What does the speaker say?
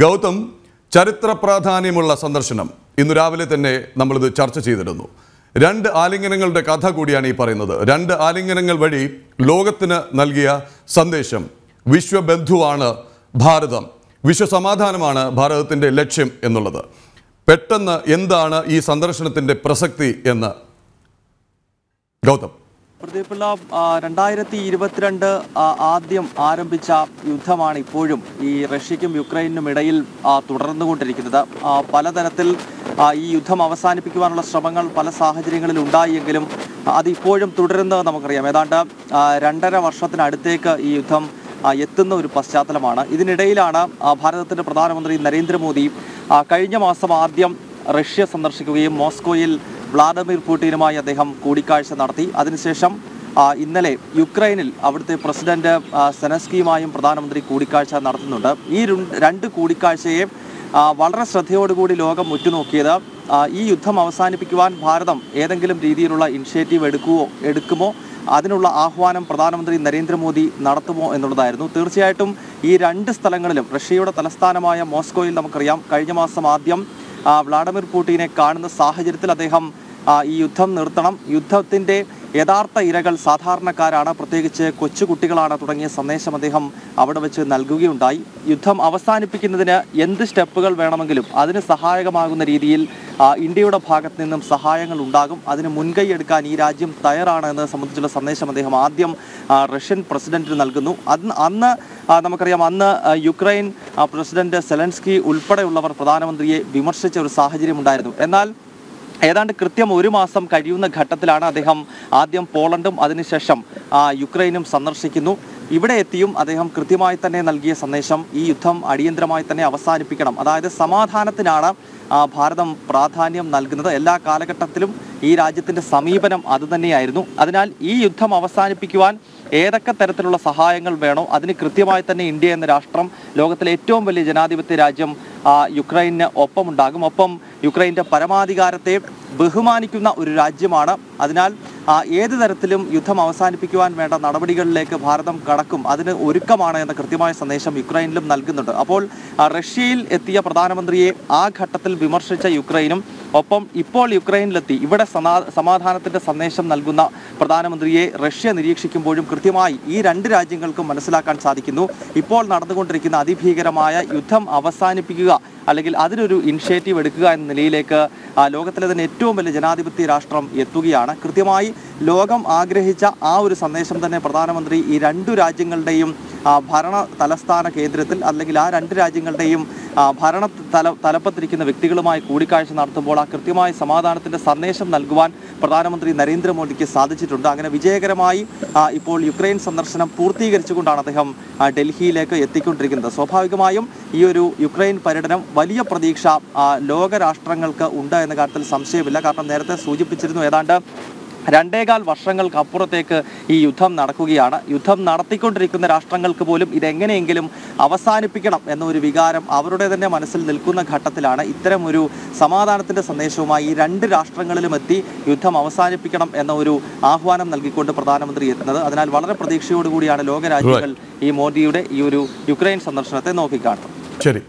ഗൗതം, ചരിത്ര പ്രാധാന്യമുള്ള സന്ദർശനം. ഇന്നു രാവിലെ തന്നെ നമ്മളിത് ചർച്ച ചെയ്തിരുന്നു. 2 ആലിംഗനങ്ങളുടെ കഥ കൂടിയാണ് ഈ പറയുന്നത്. 2 ആലിംഗനങ്ങൾ വഴി ലോകത്തിന് നൽകിയ സന്ദേശം. വിശ്വബന്ധുവാണ് ഭാരതം, വിശ്വസമാധാനമാണ് ഭാരതത്തിൻ്റെ ലക്ഷ്യം എന്നുള്ളത്. പെട്ടെന്ന് എന്താണ് ഈ സന്ദർശനത്തിൻ്റെ പ്രസക്തി എന്ന് ഗൗതം? പ്രദീപിള്ള, 2022 ആദ്യം ആരംഭിച്ച യുദ്ധമാണ് ഇപ്പോഴും ഈ റഷ്യയ്ക്കും യുക്രൈനും ഇടയിൽ തുടർന്നുകൊണ്ടിരിക്കുന്നത്. പലതരത്തിൽ ഈ യുദ്ധം അവസാനിപ്പിക്കുവാനുള്ള ശ്രമങ്ങൾ പല സാഹചര്യങ്ങളിൽ ഉണ്ടായെങ്കിലും അതിപ്പോഴും തുടരുന്നത് നമുക്കറിയാം. ഏതാണ്ട് 2.5 വർഷത്തിനടുത്തേക്ക് ഈ യുദ്ധം എത്തുന്ന ഒരു പശ്ചാത്തലമാണ്. ഇതിനിടയിലാണ് ഭാരതത്തിൻ്റെ പ്രധാനമന്ത്രി നരേന്ദ്രമോദി കഴിഞ്ഞ മാസം ആദ്യം റഷ്യ സന്ദർശിക്കുകയും മോസ്കോയിൽ വ്ളാഡിമിർ പുടിനുമായി അദ്ദേഹം കൂടിക്കാഴ്ച നടത്തി. അതിനുശേഷം ഇന്നലെ യുക്രൈനിൽ അവിടുത്തെ പ്രസിഡന്റ് സെലൻസ്കിയുമായും പ്രധാനമന്ത്രി കൂടിക്കാഴ്ച നടത്തുന്നുണ്ട്. ഈ 2 കൂടിക്കാഴ്ചയെ വളരെ ശ്രദ്ധയോടുകൂടി ലോകം ഉറ്റുനോക്കിയത് ഈ യുദ്ധം അവസാനിപ്പിക്കുവാൻ ഭാരതം ഏതെങ്കിലും രീതിയിലുള്ള ഇനിഷ്യേറ്റീവ് എടുക്കുമോ, അതിനുള്ള ആഹ്വാനം പ്രധാനമന്ത്രി നരേന്ദ്രമോദി നടത്തുമോ എന്നുള്ളതായിരുന്നു. തീർച്ചയായിട്ടും ഈ 2 സ്ഥലങ്ങളിലും റഷ്യയുടെ തലസ്ഥാനമായ മോസ്കോയിൽ നമുക്കറിയാം കഴിഞ്ഞ മാസം ആദ്യം വ്ളാഡിമിർ പുടിനെ കാണുന്ന സാഹചര്യത്തിൽ അദ്ദേഹം ഈ യുദ്ധം നിർത്തണം, യുദ്ധത്തിൻ്റെ യഥാർത്ഥ ഇരകൾ സാധാരണക്കാരാണ്, പ്രത്യേകിച്ച് കൊച്ചുകുട്ടികളാണ് തുടങ്ങിയ സന്ദേശം അദ്ദേഹം അവിടെ വെച്ച് നൽകുകയുണ്ടായി. യുദ്ധം അവസാനിപ്പിക്കുന്നതിന് എന്ത് സ്റ്റെപ്പുകൾ വേണമെങ്കിലും അതിന് സഹായകമാകുന്ന രീതിയിൽ ഇന്ത്യയുടെ ഭാഗത്ത് നിന്നും സഹായങ്ങൾ ഉണ്ടാകും, അതിന് മുൻകൈ എടുക്കാൻ ഈ രാജ്യം തയ്യാറാണ് എന്നത് സംബന്ധിച്ചുള്ള സന്ദേശം അദ്ദേഹം ആദ്യം റഷ്യൻ പ്രസിഡന്റിന് നൽകുന്നു. അന്ന് നമുക്കറിയാം, അന്ന് യുക്രൈൻ പ്രസിഡന്റ് സെലൻസ്കി ഉൾപ്പെടെയുള്ളവർ പ്രധാനമന്ത്രിയെ വിമർശിച്ച ഒരു സാഹചര്യം ഉണ്ടായിരുന്നു. എന്നാൽ ഏതാണ്ട് കൃത്യം 1 മാസം കഴിയുന്ന ഘട്ടത്തിലാണ് അദ്ദേഹം ആദ്യം പോളണ്ടും അതിനുശേഷം യുക്രൈനും സന്ദർശിക്കുന്നു. ഇവിടെ എത്തിയും അദ്ദേഹം കൃത്യമായി തന്നെ നൽകിയ സന്ദേശം ഈ യുദ്ധം അടിയന്തരമായി തന്നെ അവസാനിപ്പിക്കണം, അതായത് സമാധാനത്തിനാണ് ഭാരതം പ്രാധാന്യം നൽകുന്നത്. എല്ലാ കാലഘട്ടത്തിലും ഈ രാജ്യത്തിൻ്റെ സമീപനം അതുതന്നെയായിരുന്നു. അതിനാൽ ഈ യുദ്ധം അവസാനിപ്പിക്കുവാൻ ഏതൊക്കെ തരത്തിലുള്ള സഹായങ്ങൾ വേണോ അതിന് കൃത്യമായി തന്നെ ഇന്ത്യ എന്ന രാഷ്ട്രം, ലോകത്തിലെ ഏറ്റവും വലിയ ജനാധിപത്യ രാജ്യം, യുക്രൈന് ഒപ്പമുണ്ടാകും. ഒപ്പം യുക്രൈൻ്റെ പരമാധികാരത്തെ ബഹുമാനിക്കുന്ന ഒരു രാജ്യമാണ്. അതിനാൽ ഏത് തരത്തിലും യുദ്ധം അവസാനിപ്പിക്കുവാൻ വേണ്ട നടപടികളിലേക്ക് ഭാരതം കടക്കും, അതിന് ഒരുക്കമാണ് എന്ന കൃത്യമായ സന്ദേശം യുക്രൈനിലും നൽകുന്നുണ്ട്. അപ്പോൾ റഷ്യയിൽ എത്തിയ പ്രധാനമന്ത്രിയെ ആ ഘട്ടത്തിൽ വിമർശിച്ച യുക്രൈനും, ഒപ്പം ഇപ്പോൾ യുക്രൈനിലെത്തി ഇവിടെ സമാധാനത്തിൻ്റെ സന്ദേശം നൽകുന്ന പ്രധാനമന്ത്രിയെ റഷ്യ നിരീക്ഷിക്കുമ്പോഴും കൃത്യമായി ഈ 2 രാജ്യങ്ങൾക്കും മനസ്സിലാക്കാൻ സാധിക്കുന്നു ഇപ്പോൾ നടന്നുകൊണ്ടിരിക്കുന്ന അതിഭീകരമായ യുദ്ധം അവസാനിപ്പിക്കുക, അല്ലെങ്കിൽ അതിനൊരു ഇനിഷ്യേറ്റീവ് എടുക്കുക എന്ന നിലയിലേക്ക് ലോകത്തിലെ തന്നെ ഏറ്റവും വലിയ ജനാധിപത്യ രാഷ്ട്രം എത്തുകയാണ്. കൃത്യമായി ലോകം ആഗ്രഹിച്ച ആ ഒരു സന്ദേശം തന്നെ പ്രധാനമന്ത്രി ഈ 2 രാജ്യങ്ങളുടെയും ഭരണ തലസ്ഥാന കേന്ദ്രത്തിൽ, അല്ലെങ്കിൽ ആ 2 രാജ്യങ്ങളുടെയും ഭരണ തലപ്പത്തിരിക്കുന്ന വ്യക്തികളുമായി കൂടിക്കാഴ്ച നടത്തുമ്പോൾ ആ കൃത്യമായ സമാധാനത്തിൻ്റെ സന്ദേശം നൽകുവാൻ പ്രധാനമന്ത്രി നരേന്ദ്രമോദിക്ക് സാധിച്ചിട്ടുണ്ട്. അങ്ങനെ വിജയകരമായി ഇപ്പോൾ യുക്രൈൻ സന്ദർശനം പൂർത്തീകരിച്ചുകൊണ്ടാണ് അദ്ദേഹം ഡൽഹിയിലേക്ക് എത്തിക്കൊണ്ടിരിക്കുന്നത്. സ്വാഭാവികമായും ഈ ഒരു യുക്രൈൻ പര്യടനം വലിയ പ്രതീക്ഷ ലോകരാഷ്ട്രങ്ങൾക്ക് ഉണ്ട് എന്ന കാര്യത്തിൽ സംശയമില്ല. കാരണം നേരത്തെ സൂചിപ്പിച്ചിരുന്നു, ഏതാണ്ട് 2.25 വർഷങ്ങൾക്ക് അപ്പുറത്തേക്ക് ഈ യുദ്ധം നടക്കുകയാണ്. യുദ്ധം നടത്തിക്കൊണ്ടിരിക്കുന്ന രാഷ്ട്രങ്ങൾക്ക് പോലും ഇതെങ്ങനെയെങ്കിലും അവസാനിപ്പിക്കണം എന്നൊരു വികാരം അവരുടെ തന്നെ മനസ്സിൽ നിൽക്കുന്ന ഘട്ടത്തിലാണ് ഇത്തരം ഒരു സമാധാനത്തിൻ്റെ സന്ദേശവുമായി ഈ 2 രാഷ്ട്രങ്ങളിലും എത്തി യുദ്ധം അവസാനിപ്പിക്കണം എന്ന ഒരു ആഹ്വാനം നൽകിക്കൊണ്ട് പ്രധാനമന്ത്രി എത്തുന്നത്. അതിനാൽ വളരെ പ്രതീക്ഷയോടുകൂടിയാണ് ലോകരാജ്യങ്ങൾ ഈ മോദിയുടെ ഈ ഒരു യുക്രൈൻ സന്ദർശനത്തെ നോക്കിക്കാണുന്നത്. ശരി.